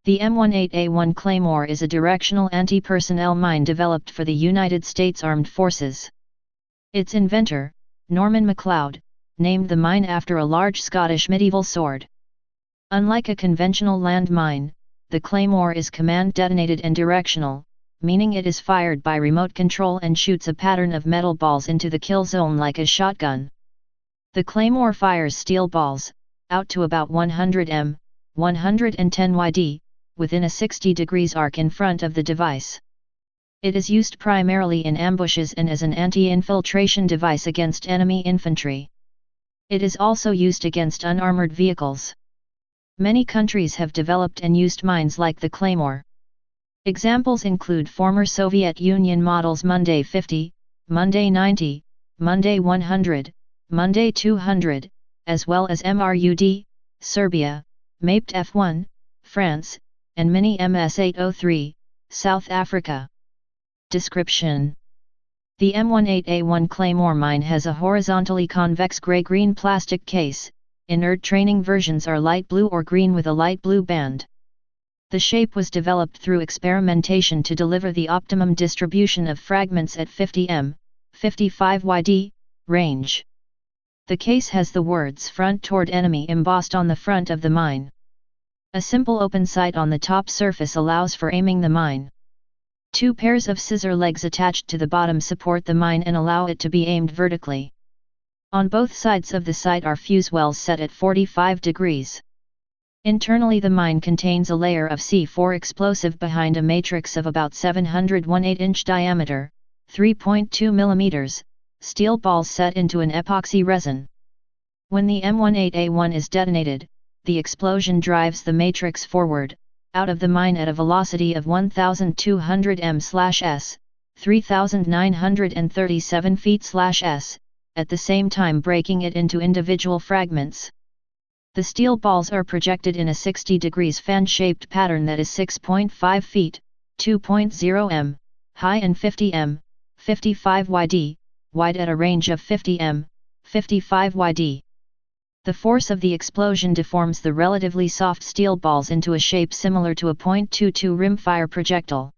The M18A1 Claymore is a directional anti-personnel mine developed for the United States Armed Forces. Its inventor, Norman MacLeod, named the mine after a large Scottish medieval sword. Unlike a conventional land mine, the Claymore is command-detonated and directional, meaning it is fired by remote control and shoots a pattern of metal balls into the kill zone like a shotgun. The Claymore fires steel balls, out to about 100 m, 110 yd, within a 60 degrees arc in front of the device. It is used primarily in ambushes and as an anti-infiltration device against enemy infantry. It is also used against unarmored vehicles. Many countries have developed and used mines like the Claymore. Examples include former Soviet Union models Monday 50, Monday 90, Monday 100, Monday 200, as well as MRUD, Serbia, MAPT F1, France, and Mini MS-803, South Africa. Description: the M18A1 Claymore mine has a horizontally convex gray-green plastic case. Inert training versions are light blue or green with a light blue band. The shape was developed through experimentation to deliver the optimum distribution of fragments at 50 m, 55 yd, range. The case has the words "Front toward enemy" embossed on the front of the mine. A simple open sight on the top surface allows for aiming the mine. Two pairs of scissor legs attached to the bottom support the mine and allow it to be aimed vertically. On both sides of the sight are fuse wells set at 45 degrees. Internally, the mine contains a layer of C4 explosive behind a matrix of about 701 8-inch diameter, 3.2 mm, steel balls set into an epoxy resin. When the M18A1 is detonated, the explosion drives the matrix forward, out of the mine at a velocity of 1200 m/s, 3937 feet/s, at the same time breaking it into individual fragments. The steel balls are projected in a 60 degrees fan-shaped pattern that is 6.5 feet, 2.0 m, high and 50 m, 55 yd, wide at a range of 50 m, 55 yd. The force of the explosion deforms the relatively soft steel balls into a shape similar to a .22 rimfire projectile.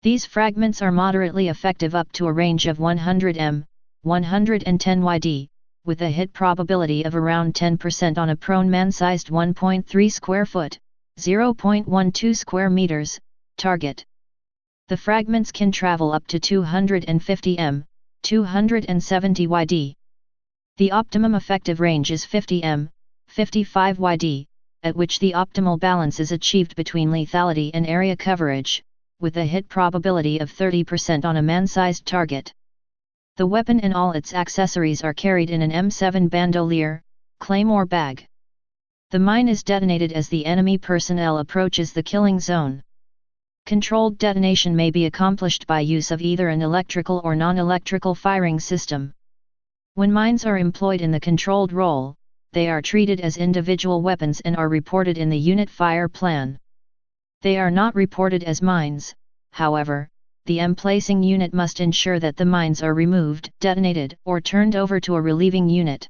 These fragments are moderately effective up to a range of 100 m, 110 yd, with a hit probability of around 10% on a prone man-sized 1.3 square foot, 0.12 square meters, target. The fragments can travel up to 250 m, 270 yd. The optimum effective range is 50 m, 55 yd, at which the optimal balance is achieved between lethality and area coverage, with a hit probability of 30% on a man-sized target. The weapon and all its accessories are carried in an M7 bandolier, Claymore bag. The mine is detonated as the enemy personnel approaches the killing zone. Controlled detonation may be accomplished by use of either an electrical or non-electrical firing system. When mines are employed in the controlled role, they are treated as individual weapons and are reported in the unit fire plan. They are not reported as mines, however. The emplacing unit must ensure that the mines are removed, detonated, or turned over to a relieving unit.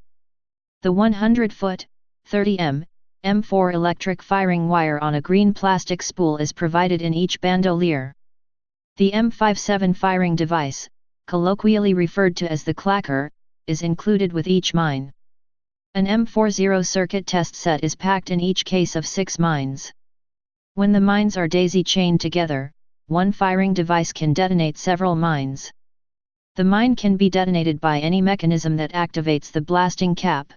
The 100-foot, 30 m, M4 electric firing wire on a green plastic spool is provided in each bandolier. The M57 firing device, colloquially referred to as the clacker, is included with each mine. An M40 circuit test set is packed in each case of 6 mines. When the mines are daisy-chained together, one firing device can detonate several mines. The mine can be detonated by any mechanism that activates the blasting cap.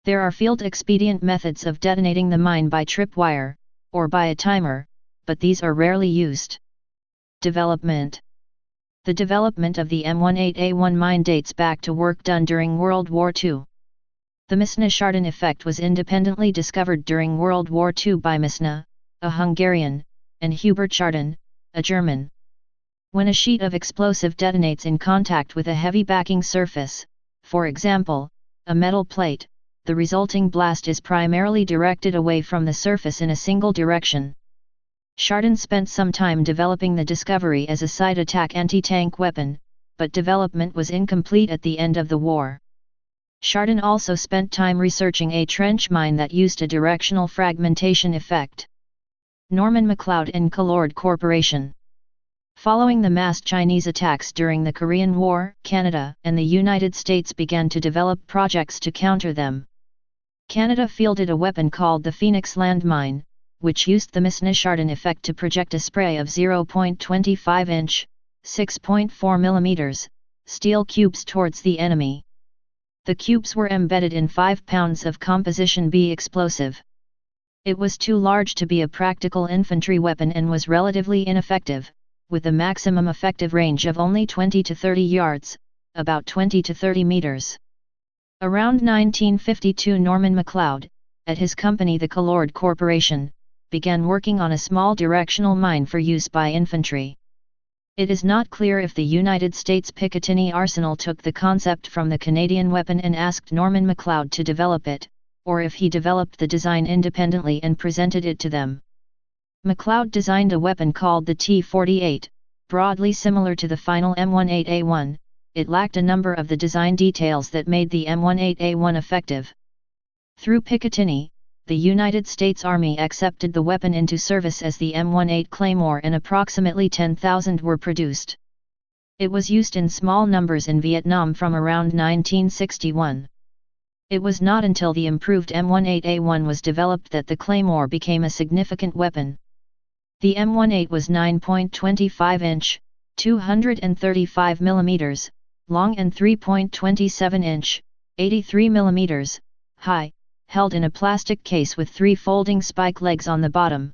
There are field-expedient methods of detonating the mine by tripwire, or by a timer, but these are rarely used. Development. The development of the M18A1 mine dates back to work done during World War II. The Misna-Chardin effect was independently discovered during World War II by Misna, a Hungarian, and Hubert Chardin, a German. When a sheet of explosive detonates in contact with a heavy backing surface, for example, a metal plate, the resulting blast is primarily directed away from the surface in a single direction. Chardin spent some time developing the discovery as a side attack anti-tank weapon, but development was incomplete at the end of the war. Chardin also spent time researching a trench mine that used a directional fragmentation effect. Norman MacLeod and Calord Corporation. Following the massed Chinese attacks during the Korean War, Canada and the United States began to develop projects to counter them. Canada fielded a weapon called the Phoenix landmine, which used the Misneshardin effect to project a spray of 0.25-inch, 6.4 mm, steel cubes towards the enemy. The cubes were embedded in 5 pounds of Composition B explosive. It was too large to be a practical infantry weapon and was relatively ineffective, with a maximum effective range of only 20 to 30 yards, about 20 to 30 meters. Around 1952, Norman MacLeod, at his company the Calord Corporation, began working on a small directional mine for use by infantry. It is not clear if the United States Picatinny Arsenal took the concept from the Canadian weapon and asked Norman MacLeod to develop it, or if he developed the design independently and presented it to them. MacLeod designed a weapon called the T-48, broadly similar to the final M18A1. It lacked a number of the design details that made the M18A1 effective. Through Picatinny, the United States Army accepted the weapon into service as the M18 Claymore, and approximately 10,000 were produced. It was used in small numbers in Vietnam from around 1961. It was not until the improved M18A1 was developed that the Claymore became a significant weapon. The M18 was 9.25-inch, 235 mm, long and 3.27-inch, 83 mm, high, held in a plastic case with 3 folding spike legs on the bottom.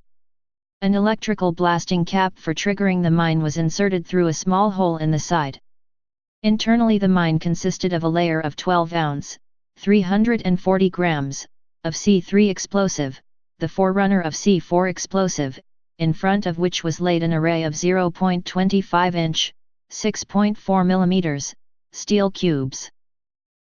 An electrical blasting cap for triggering the mine was inserted through a small hole in the side. Internally, the mine consisted of a layer of 12-ounce, 340 grams, of C3 explosive, the forerunner of C4 explosive, in front of which was laid an array of 0.25-inch, 6.4 mm, steel cubes.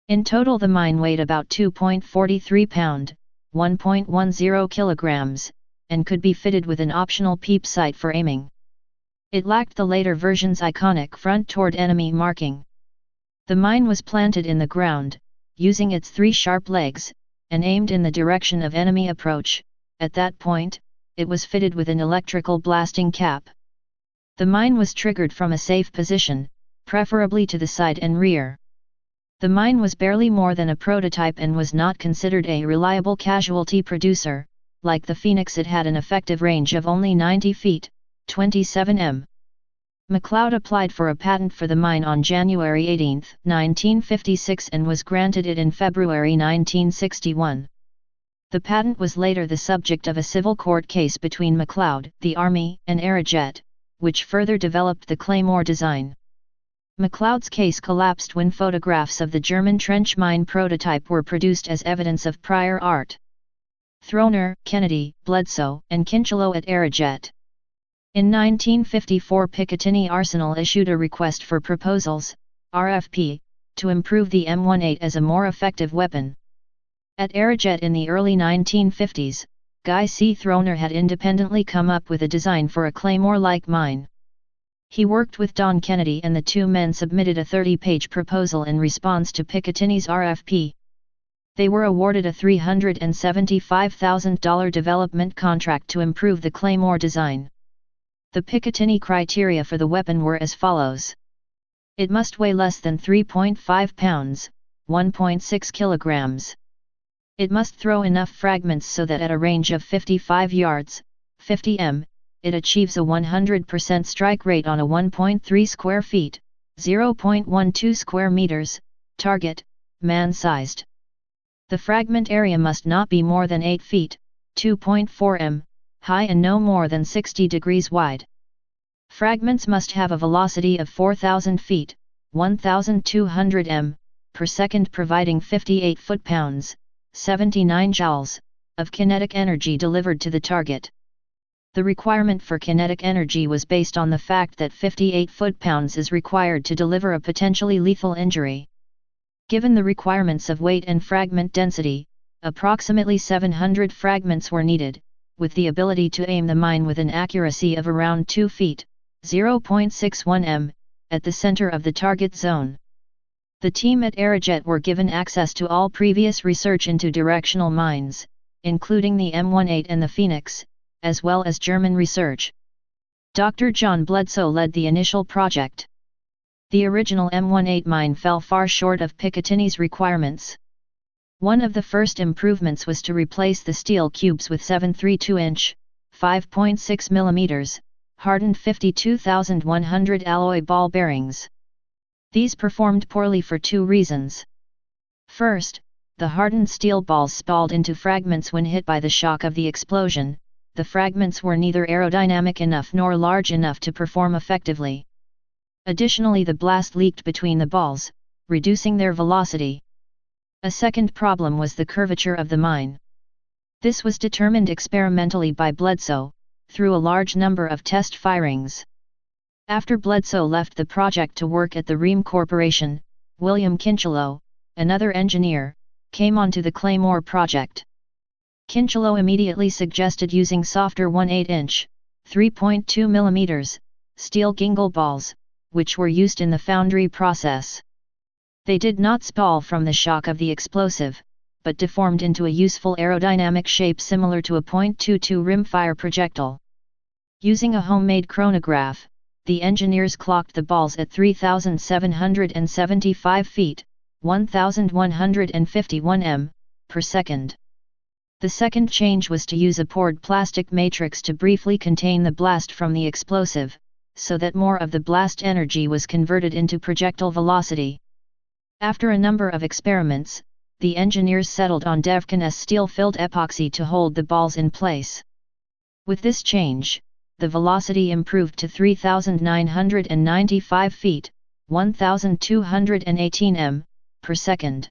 In total, the mine weighed about 2.43 pound, 1.10 kilograms, and could be fitted with an optional peep sight for aiming. It lacked the later version's iconic front toward enemy marking. The mine was planted in the ground, using its 3 sharp legs, and aimed in the direction of enemy approach. At that point, it was fitted with an electrical blasting cap. The mine was triggered from a safe position, preferably to the side and rear. The mine was barely more than a prototype and was not considered a reliable casualty producer. Like the Phoenix, it had an effective range of only 90 feet, 27 m. MacLeod applied for a patent for the mine on January 18, 1956 and was granted it in February 1961. The patent was later the subject of a civil court case between MacLeod, the Army, and Aerojet, which further developed the Claymore design. MacLeod's case collapsed when photographs of the German trench mine prototype were produced as evidence of prior art. Throner, Kennedy, Bledsoe, and Kincheloe at Aerojet. In 1954, Picatinny Arsenal issued a request for proposals, RFP, to improve the M18 as a more effective weapon. At Aerojet in the early 1950s, Guy C. Throner had independently come up with a design for a Claymore-like mine. He worked with Don Kennedy and the two men submitted a 30-page proposal in response to Picatinny's RFP. They were awarded a $375,000 development contract to improve the Claymore design. The Picatinny criteria for the weapon were as follows. It must weigh less than 3.5 pounds, 1.6 kilograms. It must throw enough fragments so that at a range of 55 yards, 50 m, it achieves a 100% strike rate on a 1.3 square feet, 0.12 square meters, target, man-sized. The fragment area must not be more than 8 feet, 2.4 m, high and no more than 60 degrees wide. Fragments must have a velocity of 4,000 feet, 1,200 m, per second, providing 58 foot-pounds, 79 joules, of kinetic energy delivered to the target. The requirement for kinetic energy was based on the fact that 58 foot-pounds is required to deliver a potentially lethal injury. Given the requirements of weight and fragment density, approximately 700 fragments were needed, with the ability to aim the mine with an accuracy of around 2 feet, 0.61 m, at the center of the target zone. The team at Aerojet were given access to all previous research into directional mines, including the M18 and the Phoenix, as well as German research. Dr. John Bledsoe led the initial project. The original M18 mine fell far short of Picatinny's requirements. One of the first improvements was to replace the steel cubes with 732-inch, 5.6 mm, hardened 52,100 alloy ball bearings. These performed poorly for two reasons. First, the hardened steel balls spalled into fragments when hit by the shock of the explosion. The fragments were neither aerodynamic enough nor large enough to perform effectively. Additionally, the blast leaked between the balls, reducing their velocity. A second problem was the curvature of the mine. This was determined experimentally by Bledsoe, through a large number of test firings. After Bledsoe left the project to work at the Rheem Corporation, William Kincheloe, another engineer, came onto the Claymore project. Kincheloe immediately suggested using softer 1/8-inch, 3.2 mm, steel gingle balls, which were used in the foundry process. They did not spall from the shock of the explosive, but deformed into a useful aerodynamic shape similar to a .22 rimfire projectile. Using a homemade chronograph, the engineers clocked the balls at 3,775 feet, 1,151 m, per second. The second change was to use a poured plastic matrix to briefly contain the blast from the explosive, so that more of the blast energy was converted into projectile velocity. After a number of experiments, the engineers settled on Devkin steel-filled epoxy to hold the balls in place. With this change, the velocity improved to 3,995 feet, 1,218 m, per second.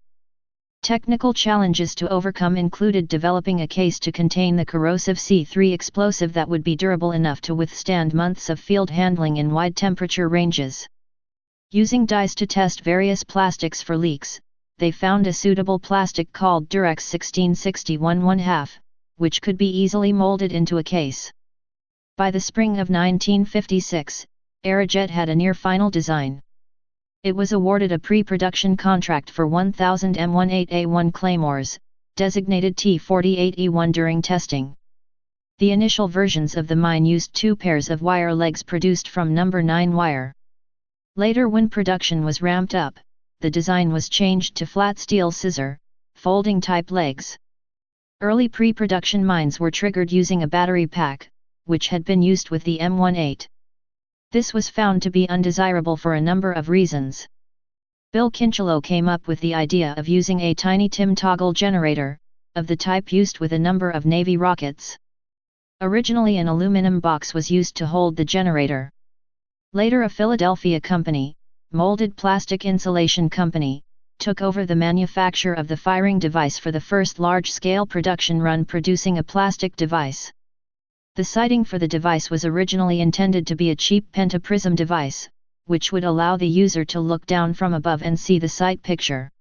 Technical challenges to overcome included developing a case to contain the corrosive C3 explosive that would be durable enough to withstand months of field handling in wide temperature ranges. Using dies to test various plastics for leaks, they found a suitable plastic called Durex 1661 1/2, which could be easily molded into a case. By the spring of 1956, Aerojet had a near-final design. It was awarded a pre-production contract for 1,000 M18A1 Claymores, designated T48E1 during testing. The initial versions of the mine used two pairs of wire legs produced from number 9 wire. Later, when production was ramped up, the design was changed to flat steel scissor, folding type legs. Early pre-production mines were triggered using a battery pack, which had been used with the M18. This was found to be undesirable for a number of reasons. Bill Kincheloe came up with the idea of using a tiny TIM toggle generator, of the type used with a number of Navy rockets. Originally, an aluminum box was used to hold the generator. Later, a Philadelphia company, Molded Plastic Insulation Company, took over the manufacture of the firing device for the first large-scale production run producing a plastic device. The sighting for the device was originally intended to be a cheap pentaprism device, which would allow the user to look down from above and see the sight picture.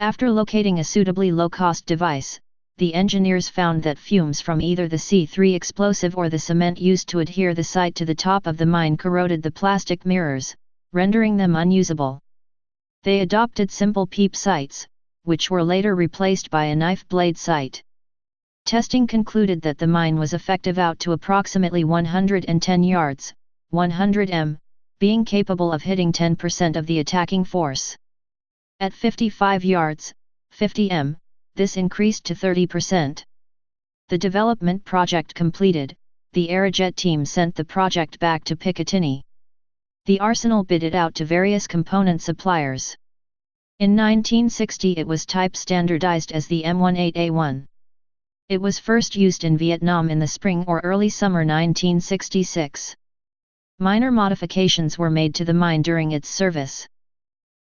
After locating a suitably low-cost device, the engineers found that fumes from either the C3 explosive or the cement used to adhere the sight to the top of the mine corroded the plastic mirrors, rendering them unusable. They adopted simple PEEP sights, which were later replaced by a knife blade sight. Testing concluded that the mine was effective out to approximately 110 yards, 100 m, being capable of hitting 10% of the attacking force. At 55 yards, 50 m, this increased to 30%. The development project completed, the Aerojet team sent the project back to Picatinny. The Arsenal bid it out to various component suppliers. In 1960 it was type standardized as the M18A1. It was first used in Vietnam in the spring or early summer 1966. Minor modifications were made to the mine during its service.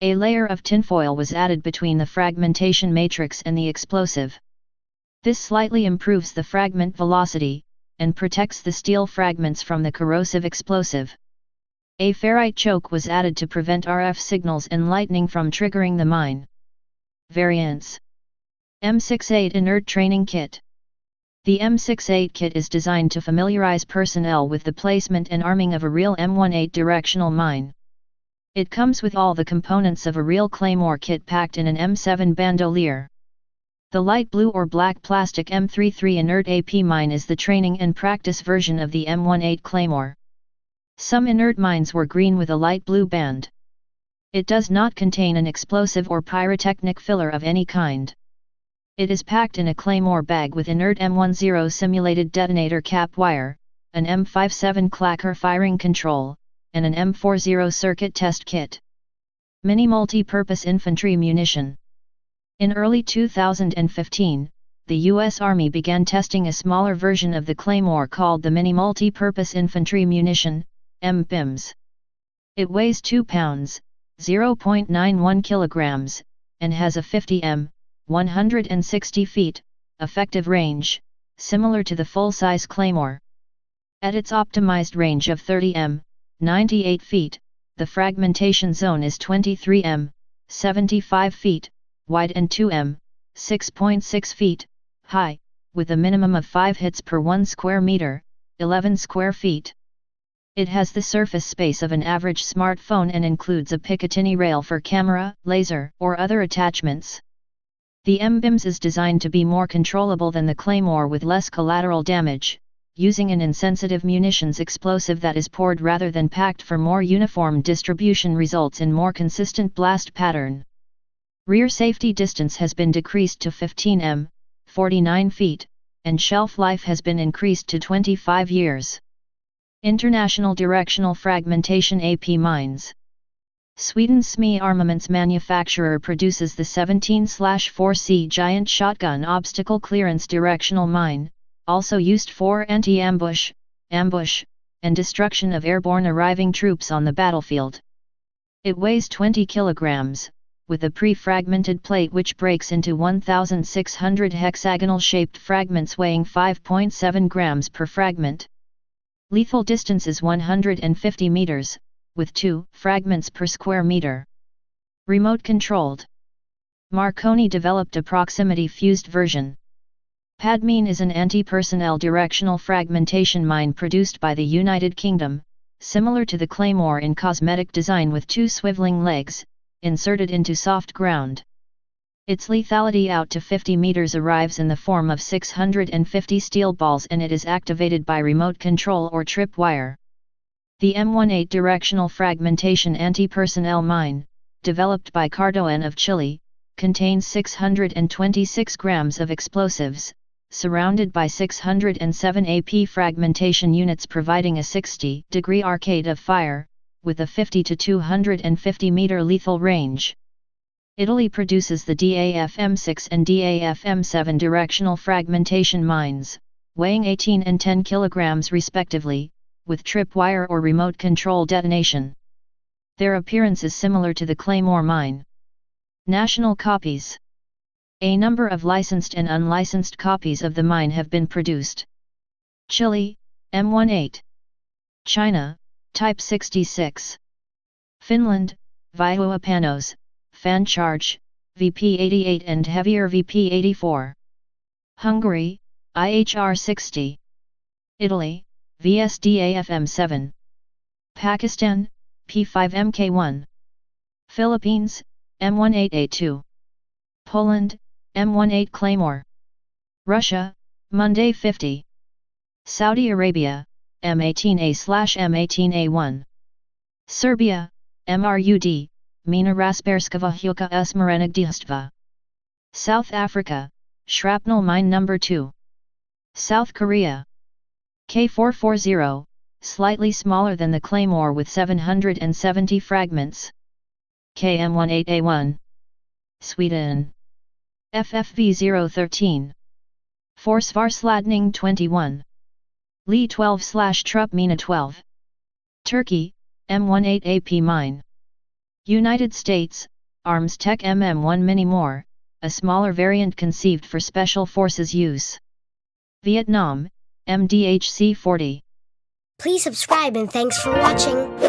A layer of tinfoil was added between the fragmentation matrix and the explosive. This slightly improves the fragment velocity, and protects the steel fragments from the corrosive explosive. A ferrite choke was added to prevent RF signals and lightning from triggering the mine. Variants: M68 Inert Training Kit. The M68 kit is designed to familiarize personnel with the placement and arming of a real M18 directional mine. It comes with all the components of a real Claymore kit packed in an M7 bandolier. The light blue or black plastic M33 inert AP mine is the training and practice version of the M18 Claymore. Some inert mines were green with a light blue band. It does not contain an explosive or pyrotechnic filler of any kind. It is packed in a Claymore bag with inert M10 simulated detonator cap wire, an M57 clacker firing control, and an M40 circuit test kit. Mini multi-purpose infantry munition. In early 2015, the U.S. Army began testing a smaller version of the Claymore called the Mini Multi-Purpose Infantry Munition, MBIMS. It weighs 2 pounds, 0.91 kilograms, and has a 50 m, 160 feet, effective range, similar to the full-size Claymore. At its optimized range of 30 m, 98 feet, the fragmentation zone is 23 m, 75 feet, wide and 2 m, 6.6 feet, high, with a minimum of 5 hits per 1 square meter, 11 square feet. It has the surface space of an average smartphone and includes a Picatinny rail for camera, laser, or other attachments. The MBIMS is designed to be more controllable than the Claymore with less collateral damage, using an insensitive munitions explosive that is poured rather than packed for more uniform distribution results in more consistent blast pattern. Rear safety distance has been decreased to 15 m, 49 feet, and shelf life has been increased to 25 years. International Directional Fragmentation AP Mines. Sweden's SME armaments manufacturer produces the 17/4C Giant Shotgun Obstacle Clearance Directional Mine, also used for anti-ambush, ambush, and destruction of airborne arriving troops on the battlefield. It weighs 20 kilograms, with a pre-fragmented plate which breaks into 1,600 hexagonal-shaped fragments weighing 5.7 grams per fragment. Lethal distance is 150 meters, with 2 fragments per square meter. Remote-controlled. Marconi developed a proximity-fused version. Padmine is an anti-personnel directional fragmentation mine produced by the United Kingdom, similar to the Claymore in cosmetic design with 2 swiveling legs, inserted into soft ground. Its lethality out to 50 meters arrives in the form of 650 steel balls and it is activated by remote control or trip wire. The M18 directional fragmentation anti-personnel mine, developed by Cardoen of Chile, contains 626 grams of explosives, surrounded by 607 AP fragmentation units providing a 60-degree arcade of fire, with a 50 to 250 meter lethal range. Italy produces the DAF-M6 and DAF-M7 directional fragmentation mines, weighing 18 and 10 kilograms respectively, with tripwire or remote control detonation. Their appearance is similar to the Claymore mine. National copies. A number of licensed and unlicensed copies of the mine have been produced. Chile, M18. China, Type 66. Finland, Vihua Panos, Fan Charge, VP88 and heavier VP84. Hungary, IHR 60. Italy, VSDAF-M7. Pakistan, P5MK1. Philippines, M18A2. Poland, M18 Claymore. Russia, Monday 50. Saudi Arabia, M18A/M18A1. Serbia, MRUD, Mina Rasperskova Huka Usmarenagdstva. South Africa, Shrapnel Mine No. 2. South Korea. K440, slightly smaller than the Claymore with 770 fragments. KM18A1. Sweden. FFV013. Forsvarsladning 21. Li 12/Trupp Mina 12. Turkey, M18 AP Mine. United States, Arms Tech MM1 Mini More, a smaller variant conceived for special forces use. Vietnam, MDHC 40. Please subscribe and thanks for watching.